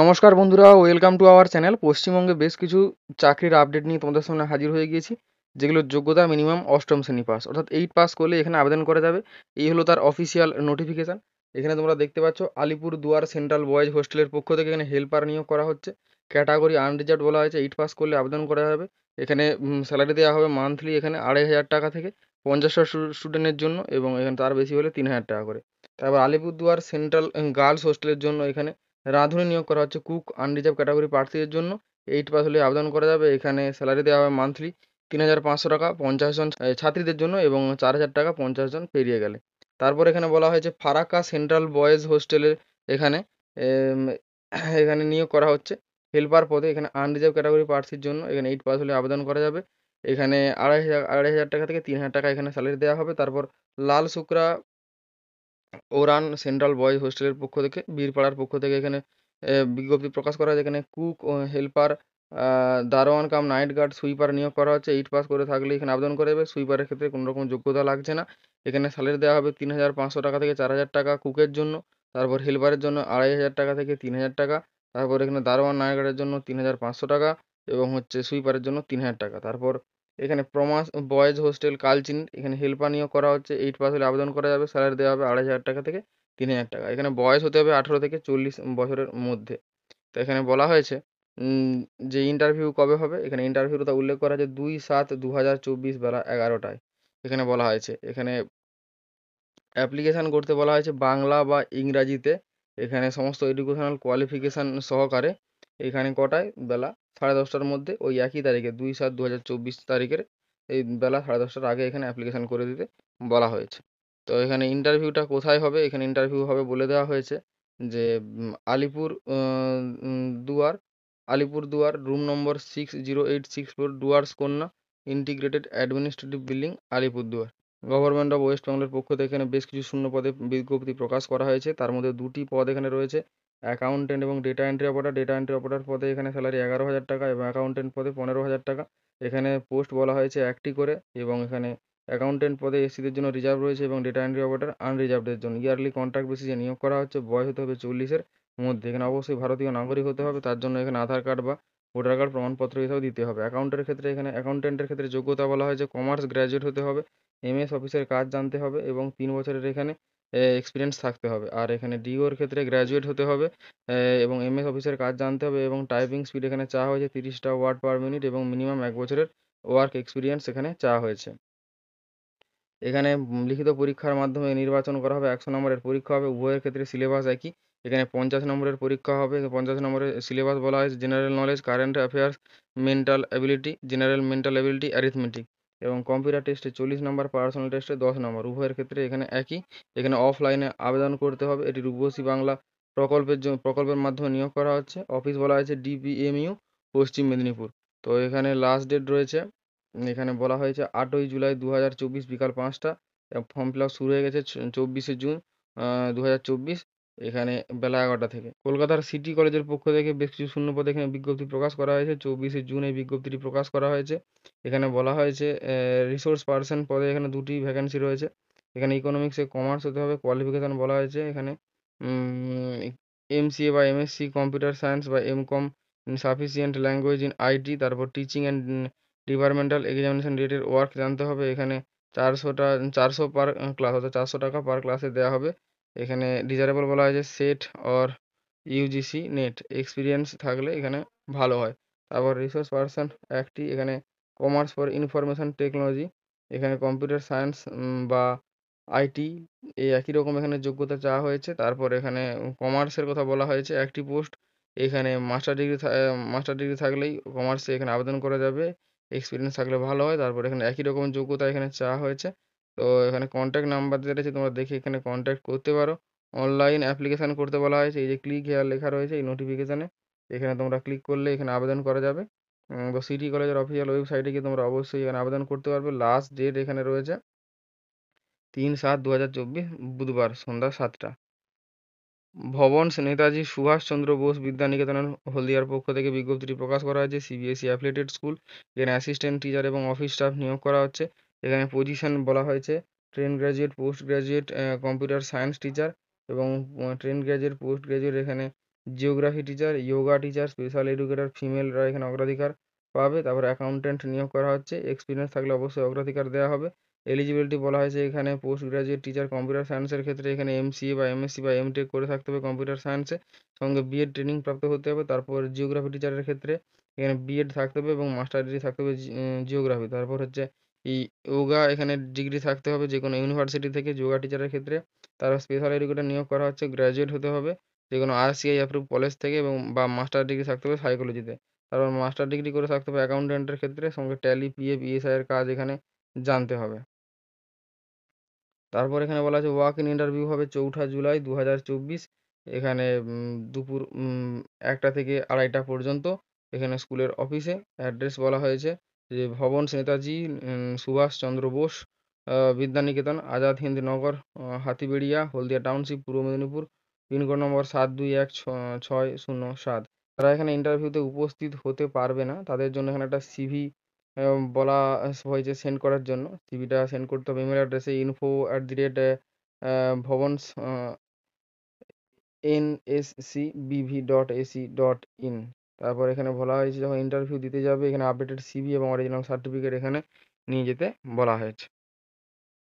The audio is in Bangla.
নমস্কার বন্ধুরা, ওয়েলকাম টু আওয়ার চ্যানেল। পশ্চিমবঙ্গে বেশ কিছু চাকরির আপডেট নিয়ে তোমাদের সামনে হাজির হয়ে গিয়েছি, যেগুলোর যোগ্যতা মিনিমাম অষ্টম শ্রেণী পাস, অর্থাৎ 8 পাস করলে এখানে আবেদন করা যাবে। এই হলো তার অফিসিয়াল নোটিফিকেশান। এখানে তোমরা দেখতে পাচ্ছ আলিপুর দুয়ার সেন্ট্রাল বয়েজ হোস্টেলের পক্ষ থেকে এখানে হেল্পার নিয়োগ করা হচ্ছে। ক্যাটাগরি আনরিজার্ভ বলা হয়েছে, 8 পাস করলে আবেদন করা যাবে। এখানে স্যালারি দেওয়া হবে মান্থলি এখানে 2,500 টাকা থেকে 50টা স্টুডেন্টের জন্য, এবং এখানে তার বেশি হলে 3,000 টাকা করে। তারপর আলিপুরদুয়ার সেন্ট্রাল গার্লস হোস্টেলের জন্য এখানে রাঁধুনি নিয়োগ করা হচ্ছে কুক আনরিজার্ভ ক্যাটাগরি প্রার্থীদের জন্য। 8 পাস হলে আবেদন করা যাবে। এখানে স্যালারি দেওয়া হবে মান্থলি 3,500 টাকা 50 জন ছাত্রীদের জন্য, এবং 4,000 টাকা 50 জন পেরিয়ে গেলে। তারপর এখানে বলা হয়েছে ফারাক্কা সেন্ট্রাল বয়েজ হোস্টেলের এখানে এম, এখানে নিয়োগ করা হচ্ছে হেল্পার পদে। এখানে আনরিজার্ভ ক্যাটাগরি প্রার্থীর জন্য এখানে 8 পাস হলে আবেদন করা যাবে। এখানে 2,500 টাকা থেকে 3,000 টাকা এখানে স্যালারি দেওয়া হবে। তারপর লাল শুক্রা ওরান সেন্ট্রাল বয়েজ হোস্টেলের পক্ষ থেকে বীরপাড়ার পক্ষ থেকে এখানে বিজ্ঞপ্তি প্রকাশ করা হয়েছে। এখানে কুক ও হেল্পার, দারোয়ান কাম নাইট গার্ড, সুইপার নিয়োগ করা হচ্ছে। 8 পাস করে থাকলে এখানে আবেদন করা যাবে। সুইপারের ক্ষেত্রে কোনো রকম যোগ্যতা লাগছে না। এখানে স্যালারি দেওয়া হবে 3,500 টাকা থেকে 4,000 টাকা কুকের জন্য। তারপর হেল্পারের জন্য 2,500 টাকা থেকে 3,000 টাকা। তারপর এখানে দারোয়ান নাইট গার্ডের জন্য 3,500 টাকা, এবং হচ্ছে সুইপারের জন্য 3,000 টাকা। তারপর এখানে প্রমাস বয়েজ হোস্টেল কালচিন এখানে হেল্পার নিয়োগ করা হচ্ছে। 8 পাস হলে আবেদন করা যাবে। স্যালারি দেওয়া হবে 2,500 টাকা থেকে 3,000 টাকা। এখানে বয়স হতে হবে 18 থেকে 40 বছরের মধ্যে। তো এখানে বলা হয়েছে যে ইন্টারভিউ কবে হবে। এখানে ইন্টারভিউটা উল্লেখ করা আছে 2/7/2024 বেলা 11টায়। এখানে বলা হয়েছে এখানে অ্যাপ্লিকেশান করতে বলা হয়েছে বাংলা বা ইংরাজিতে। এখানে সমস্ত এডুকেশনাল কোয়ালিফিকেশান সহকারে। এখানে কটায়? বেলা 10:30টার মধ্যে, ওই একই তারিখে 2/7/2024 তারিখের এই বেলা 10:30টার আগে এখানে অ্যাপ্লিকেশান করে দিতে বলা হয়েছে। তো এখানে ইন্টারভিউটা কোথায় হবে? এখানে ইন্টারভিউ হবে বলে দেওয়া হয়েছে যে আলিপুর দুয়ার, আলিপুরদুয়ার রুম নম্বর 60864 ডুয়ার্স কন্যা integrated administrative building, Alipurduar. Government of West বেঙ্গলের পক্ষ থেকে এখানে বেশ কিছু শূন্য পদে বিজ্ঞপ্তি প্রকাশ করা হয়েছে। তার মধ্যে 2টি পদ এখানে রয়েছে, অ্যাকাউন্টেন্ট এবং data entry operator. Data entry operator পদে এখানে স্যালারি 11,000 টাকা, এবং অ্যাকাউন্টেন্ট পদে 15,000 টাকা। এখানে পোস্ট বলা হয়েছে 1টি করে, এবং এখানে অ্যাকাউন্টেন্ট পদে এসসিদের জন্য রিজার্ভ রয়েছে, এবং ডেটা এন্ট্রি অপারেটর আনরিজার্ভদের জন্য। ইয়ারলি কন্ট্রাক্ট বেসিসে নিয়োগ করা হচ্ছে। বয়স হতে হবে 40-এর মধ্যে। এখানে অবশ্যই ভারতীয় নাগরিক হতে হবে। তার জন্য এখানে আধার কার্ড বা ভোটার কার্ড প্রমাণপত্র হিসাবে দিতে হবে। অ্যাকাউন্টেন্টের ক্ষেত্রে যোগ্যতা বলা হয়েছে কমার্স গ্র্যাজুয়েট হতে হবে, এমএস অফিসের কাজ জানতে হবে, এবং 3 বছরের এখানে এক্সপিরিয়েন্স থাকতে হবে। আর এখানে ডিওর ক্ষেত্রে গ্র্যাজুয়েট হতে হবে, এবং এমএস অফিসের কাজ জানতে হবে, এবং টাইপিং স্পিড এখানে চাওয়া হয়েছে 30টা ওয়ার্ড পার মিনিট, এবং মিনিমাম 1 বছরের ওয়ার্ক এক্সপিরিয়েন্স এখানে চাওয়া হয়েছে। এখানে লিখিত পরীক্ষার মাধ্যমে নির্বাচন করা হবে। 100 নম্বরের পরীক্ষা হবে। উভয়ের ক্ষেত্রে সিলেবাস একই। এখানে 50 নম্বরের পরীক্ষা হবে। 50 নম্বরের সিলেবাস বলা হয়েছে general knowledge, current affairs, general mental ability, arithmetic. এবং কম্পিউটার টেস্টে 40 নম্বর, পার্সোনাল টেস্টে 10 নম্বর। উভয়ের ক্ষেত্রে এখানে একই। এখানে অফলাইনে আবেদন করতে হবে। এটি রূপসী বাংলা প্রকল্পের মাধ্যমে নিয়োগ করা হচ্ছে। অফিস বলা হয়েছে ডিপিএমইউ, পশ্চিম মেদিনীপুর। তো এখানে লাস্ট ডেট রয়েছে, এখানে বলা হয়েছে 8ই জুলাই 2024 বিকাল 5টা। ফর্ম ফিল আপ শুরু হয়ে গেছে 24শে জুন 2024, এখানে বেলা 11টা থেকে। কলকাতার সিটি কলেজের পক্ষ থেকে বেশ কিছু শূন্যপদে এখানে বিজ্ঞপ্তি প্রকাশ করা হয়েছে। 24শে জুন এই বিজ্ঞপ্তিটি প্রকাশ করা হয়েছে। এখানে বলা হয়েছে রিসোর্স পার্সন পদে এখানে 2টি ভ্যাকেন্সি রয়েছে। এখানে ইকোনমিক্সে কমার্স হতে হবে। কোয়ালিফিকেশান বলা হয়েছে এখানে এমসিএ বা এমএসসি কম্পিউটার সায়েন্স বা MCom sufficient language in IT. তারপর টিচিং অ্যান্ড ডিপার্টমেন্টাল এক্সামিনেশন রেটের ওয়ার্ক জানতে হবে। এখানে 400 পার ক্লাস, অর্থাৎ 400 টাকা পার ক্লাসে দেওয়া হবে। এখানে ডিজারেবল বলা হয়েছে set or UGC net experience থাকলে এখানে ভালো হয়। তারপর রিসোর্স পার্সন একটি, এখানে কমার্স ফর ইনফরমেশন টেকনোলজি, এখানে কম্পিউটার সায়েন্স বা আইটি, এই একই রকম এখানে যোগ্যতা চাওয়া হয়েছে। তারপর এখানে কমার্সের কথা বলা হয়েছে একটি পোস্ট। এখানে মাস্টার ডিগ্রি থাকলেই কমার্সে এখানে আবেদন করা যাবে। এক্সপিরিয়েন্স থাকলে ভালো হয়। তারপর এখানে একই রকম যোগ্যতা এখানে চাওয়া হয়েছে। তো এখানে কন্ট্যাক্ট নাম্বার দেওয়া রয়েছে, তোমরা দেখে এখানে কন্ট্যাক্ট করতে পারো। অনলাইন অ্যাপ্লিকেশান করতে বলা হয়েছে। এই যে ক্লিক হেয়ার লেখা রয়েছে এই নোটিফিকেশানে, এখানে তোমরা ক্লিক করলে এখানে আবেদন করা যাবে। তো সিটি কলেজের অফিসিয়াল ওয়েবসাইটে গিয়ে তোমরা অবশ্যই এখানে আবেদন করতে পারবে। লাস্ট ডেট এখানে রয়েছে 3/7/2024 বুধবার সন্ধ্যা 7টা। ভবন নেতাজি সুভাষচন্দ্র বোস বিদ্যানিকেতনের হলদিয়ার পক্ষ থেকে বিজ্ঞপ্তিটি প্রকাশ করা হয়েছে। CBSE affiliated school. এখানে অ্যাসিস্ট্যান্ট টিচার এবং অফিস স্টাফ নিয়োগ করা হচ্ছে। এখানে পজিশন বলা হয়েছে train graduate, post graduate, computer science teacher, এবং ট্রেন গ্র্যাজুয়েট, পোস্ট গ্র্যাজুয়েট এখানে geography teacher, yoga teacher, special educator ফিমেলরা এখানে অগ্রাধিকার পাবে। তারপর অ্যাকাউন্ট্যান্ট নিয়োগ করা হচ্ছে, এক্সপিরিয়েন্স থাকলে অবশ্যই অগ্রাধিকার দেওয়া হবে। এলিজিবিলিটি বলা হয়েছে এখানে পোস্ট গ্রাজুয়েট টিচার কম্পিউটার সায়েন্সের ক্ষেত্রে এখানে এমসিএ বা এমএসসি বা এমটেক করে থাকতে হবে কম্পিউটার সায়েন্সে, সঙ্গে বিএড ট্রেনিং প্রাপ্ত হতে হবে। তারপর জিওগ্রাফি টিচারের ক্ষেত্রে এখানে বিএড থাকতে হবে এবং মাস্টার ডিগ্রি থাকতে হবে জিওগ্রাফি। তারপর হচ্ছে যোগা এখানে ডিগ্রি থাকতে হবে যে কোনো ইউনিভার্সিটি থেকে যোগা টিচারের ক্ষেত্রে। তারপর স্পেশাল এডুকেটর নিয়োগ করা হচ্ছে, গ্র্যাজুয়েট হতে হবে যে কোনো আরসিআই অ্যাপ্রুভ কলেজ থেকে এবং বা মাস্টার ডিগ্রি থাকতে হবে সাইকোলজিতে। তারপর মাস্টার ডিগ্রি করে থাকতে হবে অ্যাকাউন্ট্যান্টের ক্ষেত্রে, সঙ্গে ট্যালি, পিএফ, ইএসআই এর কাজ এখানে জানতে হবে। তারপর এখানে বলা আছে ওয়াক ইন ইন্টারভিউ হবে 4 জুলাই 2024, এখানে দুপুর 1টা থেকে 2:30 পর্যন্ত এখানে স্কুলের অফিসে। অ্যাড্রেস বলা হয়েছে যে ভবন নেতাজি সুভাষচন্দ্র বোস বিদ্যানিকেতন, আজাদ হিন্দ নগর, হাতিবেড়িয়া, হলদিয়া টাউনশিপ, পূর্ব মেদিনীপুর, পিনকোড নম্বর 721607। তারা এখানে ইন্টারভিউতে উপস্থিত হতে পারবে না, তাদের জন্য এখানে একটা সিভি বলা হয়েছে সেন্ড করার জন্য। সিভিটা সেন্ড করতে হবে ইমেল অ্যাড্রেসে info@ভবনস nscbv.ac.in। তারপর এখানে বলা হয়েছে যখন ইন্টারভিউ দিতে যাবে এখানে আপডেটেড সিভি এবং অরিজিনাল সার্টিফিকেট এখানে নিয়ে যেতে বলা হয়েছে।